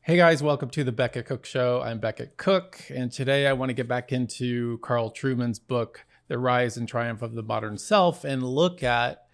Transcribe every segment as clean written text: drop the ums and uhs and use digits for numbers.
Hey guys, welcome to the Becket Cook Show. I'm Becket Cook, and today I want to get back into Carl Trueman's book, The Rise and Triumph of the Modern Self, and look at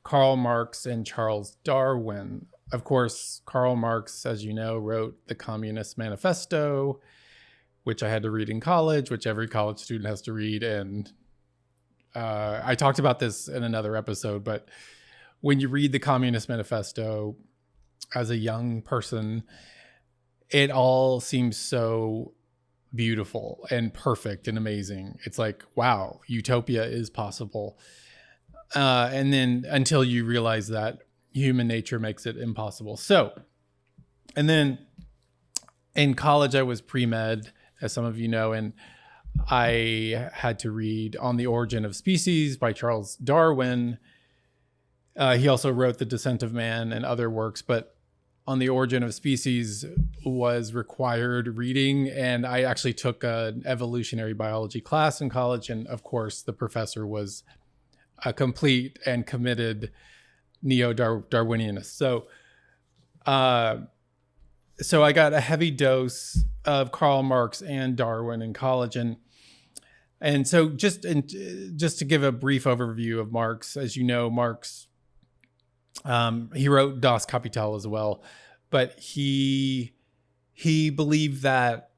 Karl Marx and Charles Darwin. Of course, Karl Marx, as you know, wrote the Communist Manifesto, which I had to read in college, which every college student has to read. And I talked about this in another episode, but when you read the Communist Manifesto as a young person, it all seems so beautiful and perfect and amazing. It's like, wow, utopia is possible. And then until you realize that human nature makes it impossible. So, and then in college, I was pre-med, as some of you know, and I had to read On the Origin of Species by Charles Darwin. He also wrote The Descent of Man and other works, but On the Origin of Species was required reading, and I actually took an evolutionary biology class in college, and of course the professor was a complete and committed neo-Darwinianist. So I got a heavy dose of Karl Marx and Darwin in college, and so just to give a brief overview of Marx, as you know, Marx, he wrote Das Kapital as well, but he believed that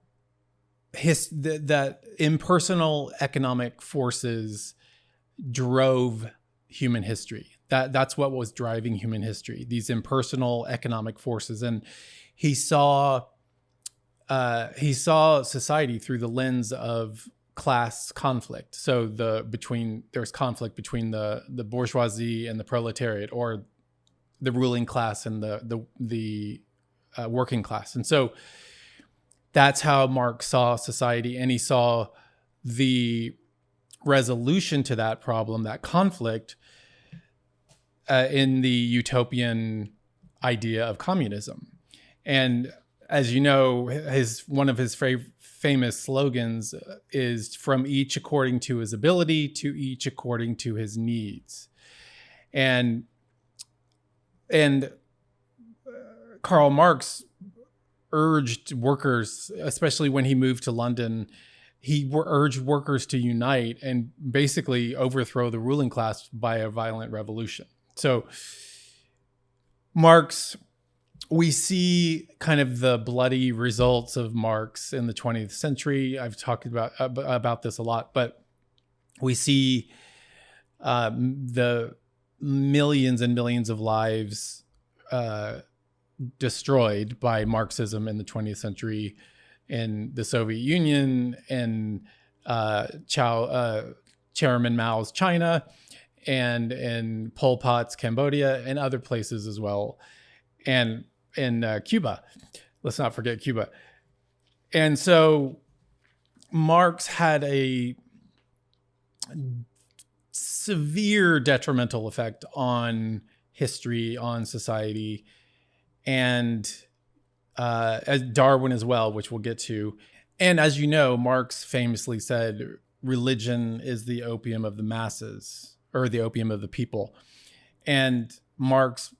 that impersonal economic forces drove human history. That's what was driving human history, these impersonal economic forces. And he saw society through the lens of class conflict. So there's conflict between the bourgeoisie and the proletariat, or the ruling class and the working class. And so that's how Marx saw society, and he saw the resolution to that problem, that conflict, in the utopian idea of communism. And as you know, one of his famous slogans is "From each according to his ability, to each according to his needs." And Karl Marx urged workers, especially when he moved to London, he urged workers to unite and basically overthrow the ruling class by a violent revolution. So Marx, we see kind of the bloody results of Marx in the 20th century. I've talked about this a lot, but we see the millions and millions of lives destroyed by Marxism in the 20th century in the Soviet Union, and Chairman Mao's China, and in Pol Pot's Cambodia, and other places as well, and in Cuba. Let's not forget Cuba. And so Marx had a severe detrimental effect on history, on society, and as Darwin as well, which we'll get to. And as you know, Marx famously said, religion is the opium of the masses, or the opium of the people. And Marx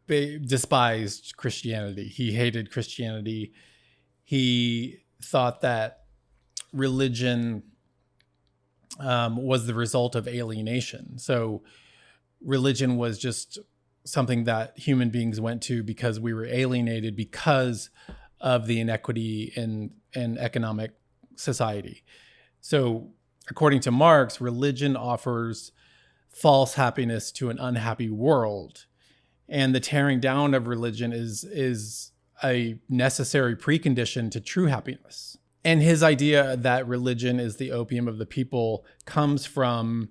despised Christianity. He hated Christianity. He thought that religion was the result of alienation. So religion was just something that human beings went to because we were alienated because of the inequity in economic society. So according to Marx, religion offers false happiness to an unhappy world. And the tearing down of religion is a necessary precondition to true happiness. And his idea that religion is the opium of the people comes from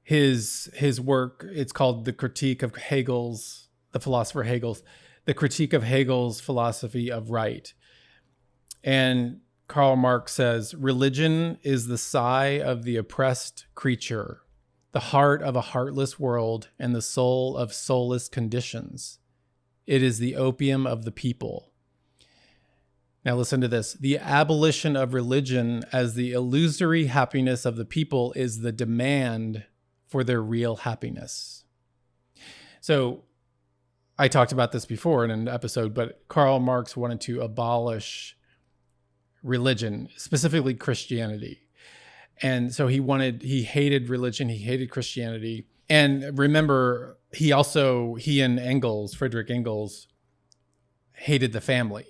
his work. It's called The Critique of Hegel's, the philosopher Hegel's, The Critique of Hegel's Philosophy of Right. And Karl Marx says, religion is the sigh of the oppressed creature, the heart of a heartless world, and the soul of soulless conditions. It is the opium of the people. Now listen to this. The abolition of religion as the illusory happiness of the people is the demand for their real happiness. So I talked about this before in an episode, but Karl Marx wanted to abolish religion, specifically Christianity. And so he hated religion, he hated Christianity. And remember, he and Friedrich Engels, hated the family.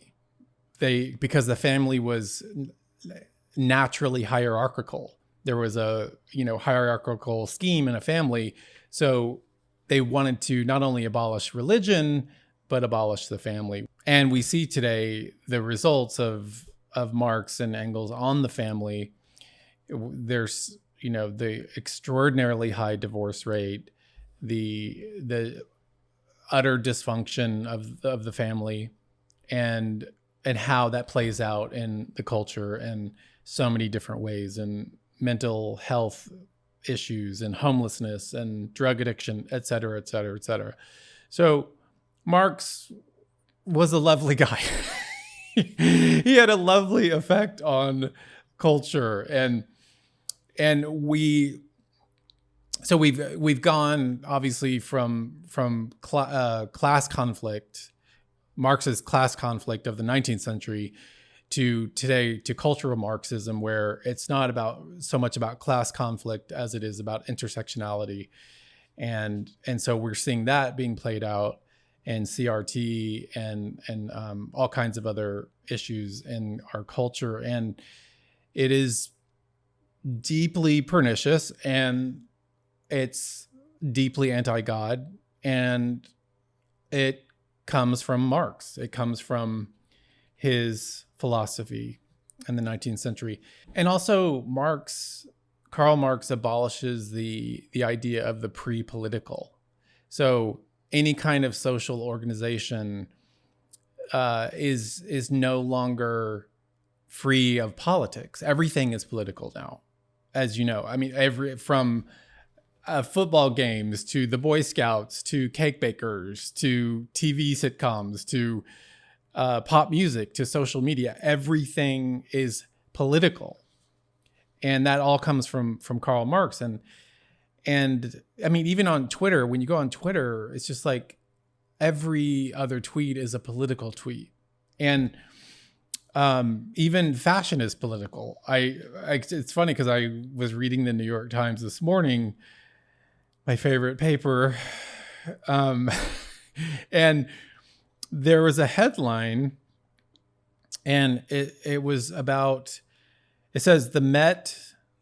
Because the family was naturally hierarchical. There was a, hierarchical scheme in a family. So they wanted to not only abolish religion, but abolish the family. And we see today the results of Marx and Engels on the family. There's, the extraordinarily high divorce rate, the utter dysfunction of the family, and how that plays out in the culture in so many different ways, and mental health issues and homelessness and drug addiction, et cetera, et cetera, et cetera. So Marx was a lovely guy. He had a lovely effect on culture, and we've gone obviously from class conflict, Marx's class conflict of the 19th century, to today, to cultural Marxism, where it's not so much about class conflict as it is about intersectionality. And so we're seeing that being played out in CRT and all kinds of other issues in our culture. And it is deeply pernicious, and it's deeply anti-God, and it comes from Marx. It comes from his philosophy in the 19th century. And also Karl Marx abolishes the idea of the pre-political. So any kind of social organization is no longer free of politics. Everything is political now, as you know. I mean, from football games to the Boy Scouts to cake bakers to TV sitcoms to pop music to social media, everything is political. And that all comes from Karl Marx. And I mean, even on Twitter, when you go on Twitter, it's just like every other tweet is a political tweet. And even fashion is political. It's funny because I was reading the New York Times this morning, my favorite paper, and there was a headline, and it was about, it says the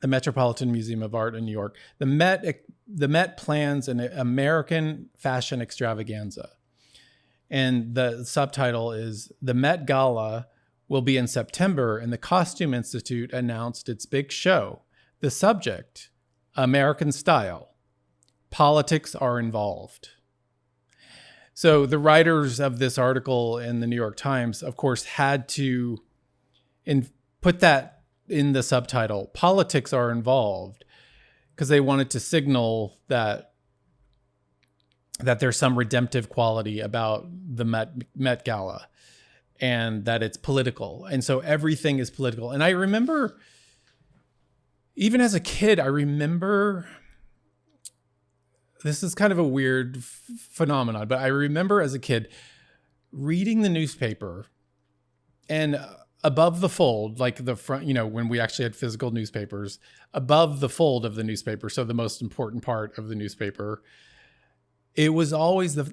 Metropolitan Museum of Art in New York, the Met plans an American fashion extravaganza. And the subtitle is, the Met Gala will be in September, and the Costume Institute announced its big show. The subject, American style. Politics are involved. So the writers of this article in the New York Times, of course, had to put that in the subtitle, politics are involved, because they wanted to signal that there's some redemptive quality about the Met Gala, and that it's political. And so everything is political. And I remember, even as a kid, this is kind of a weird phenomenon, but I remember as a kid reading the newspaper, and above the fold, like the front, when we actually had physical newspapers, above the fold of the newspaper, so the most important part of the newspaper, it was always the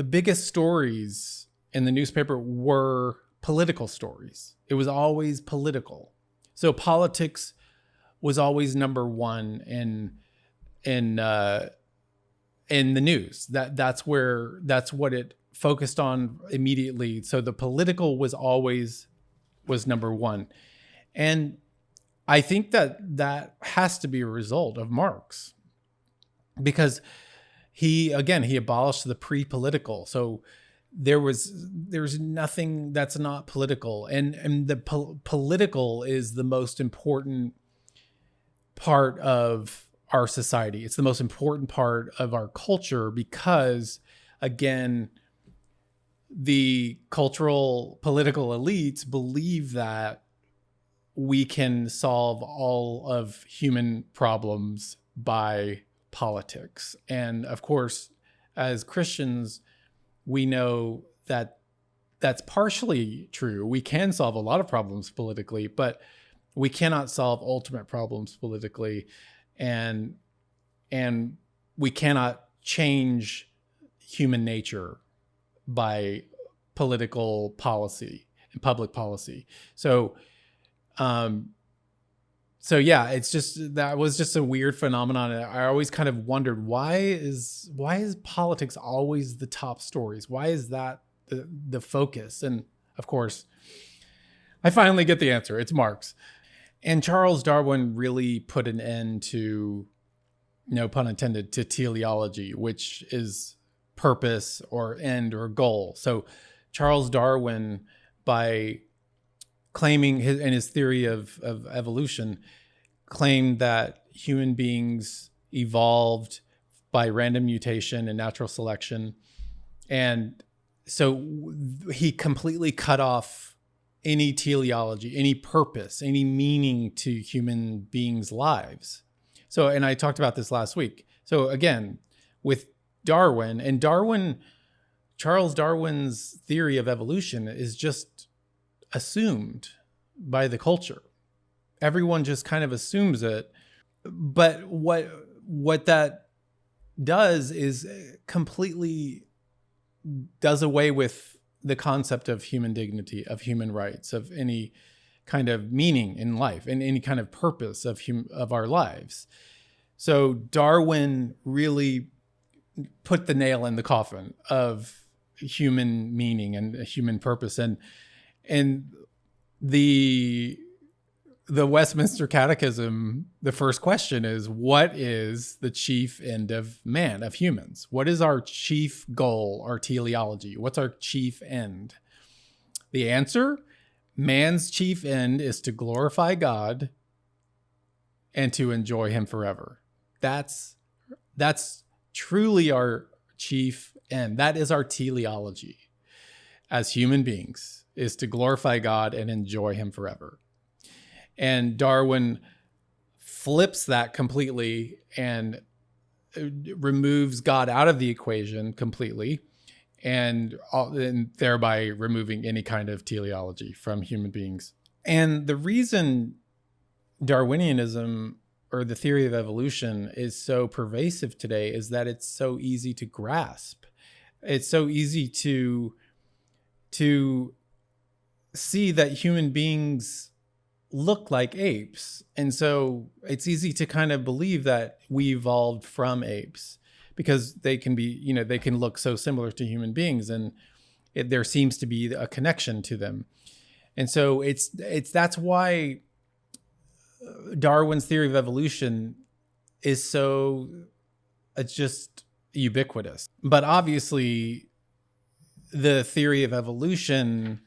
biggest stories in the newspaper were political stories. It was always political. So politics was always number one in the news. That's what it focused on immediately. So the political was number one. And I think that has to be a result of Marx, because he abolished the pre-political. So there's nothing that's not political, and the political is the most important part of our society. It's the most important part of our culture, because again, the cultural political elites believe that we can solve all of human problems by politics. And of course, as Christians, we know that that's partially true. We can solve a lot of problems politically, but we cannot solve ultimate problems politically, and we cannot change human nature by political policy and public policy. So yeah, it's just, that was just a weird phenomenon. I always kind of wondered, why is politics always the top stories? Why is that the focus? And of course, I finally get the answer. It's Marx. And Charles Darwin really put an end to, no pun intended, to teleology, which is purpose or end or goal. So Charles Darwin, by claiming his theory of evolution, claimed that human beings evolved by random mutation and natural selection. And so he completely cut off any teleology, any purpose, any meaning to human beings' lives. So, and I talked about this last week. So again, with Darwin, Charles Darwin's theory of evolution is just assumed by the culture. Everyone just kind of assumes it. But what that does is completely does away with the concept of human dignity, of human rights, of any kind of meaning in life and any kind of purpose of our lives. So Darwin really put the nail in the coffin of human meaning and human purpose. And the Westminster Catechism, the first question is, what is the chief end of man, of humans? What is our chief goal, our teleology? What's our chief end? The answer, man's chief end is to glorify God and to enjoy him forever. That's truly our chief end. That is our teleology as human beings, is to glorify God and enjoy him forever. And Darwin flips that completely and removes God out of the equation completely, and thereby removing any kind of teleology from human beings. And the reason Darwinianism, or the theory of evolution, is so pervasive today is that it's so easy to grasp. It's so easy to see that human beings look like apes. And so it's easy to kind of believe that we evolved from apes because they can be, they can look so similar to human beings, and there seems to be a connection to them. And so that's why Darwin's theory of evolution is it's just ubiquitous. But obviously the theory of evolution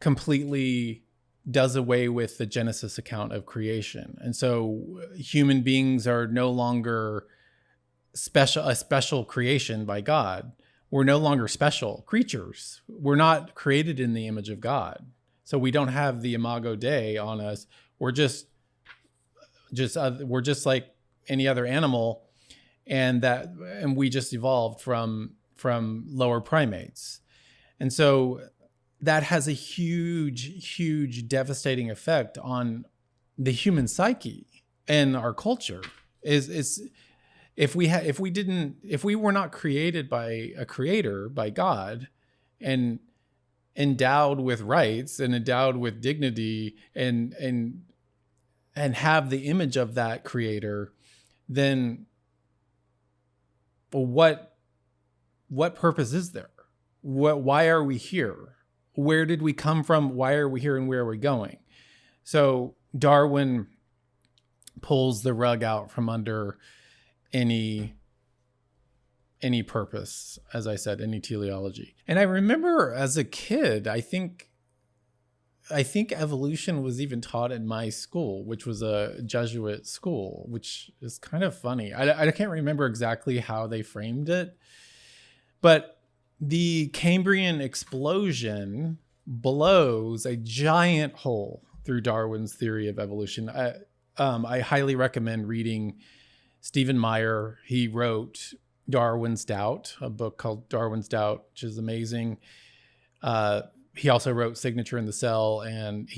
completely does away with the Genesis account of creation. And so human beings are no longer a special creation by God. We're no longer special creatures. We're not created in the image of God. So we don't have the imago Dei on us. We're just like any other animal, and we just evolved from lower primates. And so that has a huge devastating effect on the human psyche and our culture. If we were not created by a creator, by God, and endowed with rights and endowed with dignity and have the image of that creator, then what purpose is there? Why are we here? Where did we come from? Why are we here, and where are we going? So Darwin pulls the rug out from under any purpose, as I said, any teleology. And I remember as a kid, I think evolution was even taught in my school, which was a Jesuit school, which is kind of funny. I can't remember exactly how they framed it, but the Cambrian explosion blows a giant hole through Darwin's theory of evolution. I highly recommend reading Stephen Meyer. He wrote Darwin's Doubt, a book called Darwin's Doubt, which is amazing. He also wrote Signature in the Cell, and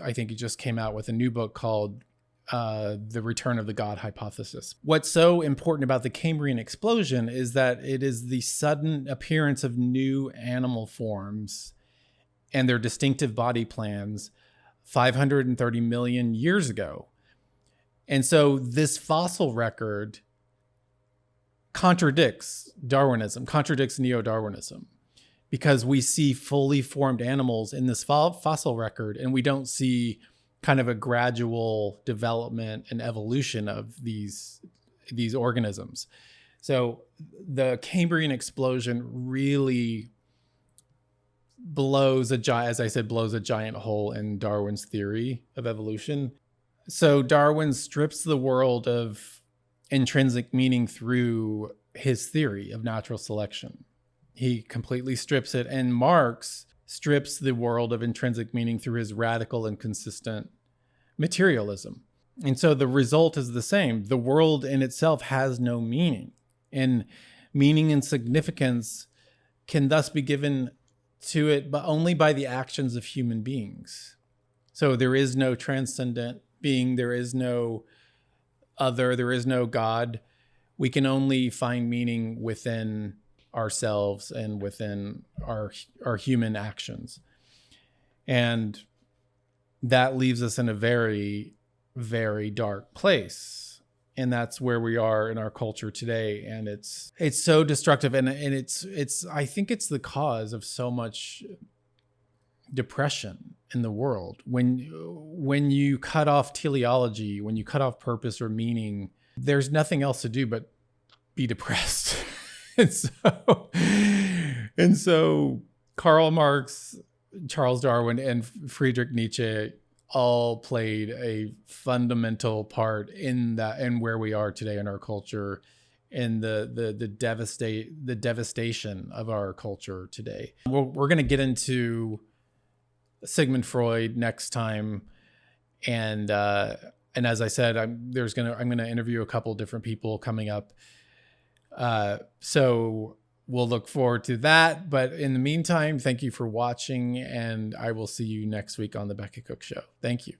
I think he just came out with a new book called The Return of the God Hypothesis. What's so important about the Cambrian explosion is that it is the sudden appearance of new animal forms and their distinctive body plans 530 million years ago. And so this fossil record contradicts Darwinism, contradicts neo-Darwinism, because we see fully formed animals in this fossil record, and we don't see kind of a gradual development and evolution of these organisms. So the Cambrian explosion really blows a giant hole in Darwin's theory of evolution. So Darwin strips the world of intrinsic meaning through his theory of natural selection. He completely strips it, and Marx strips the world of intrinsic meaning through his radical and consistent materialism. And so the result is the same. The world in itself has no meaning, and meaning and significance can thus be given to it, but only by the actions of human beings. So there is no transcendent being, there is no other, there is no God. We can only find meaning within ourselves and within our human actions. And that leaves us in a very, very dark place. And that's where we are in our culture today. And it's so destructive. And it's I think it's the cause of so much depression in the world. When you cut off teleology, when you cut off purpose or meaning, there's nothing else to do but be depressed. and so Karl Marx, Charles Darwin, and Friedrich Nietzsche all played a fundamental part in that, and where we are today in our culture, and the devastation of our culture today. We're going to get into Sigmund Freud next time, and as I said, I'm going to interview a couple different people coming up. So we'll look forward to that. But in the meantime, thank you for watching, and I will see you next week on the Becket Cook Show. Thank you.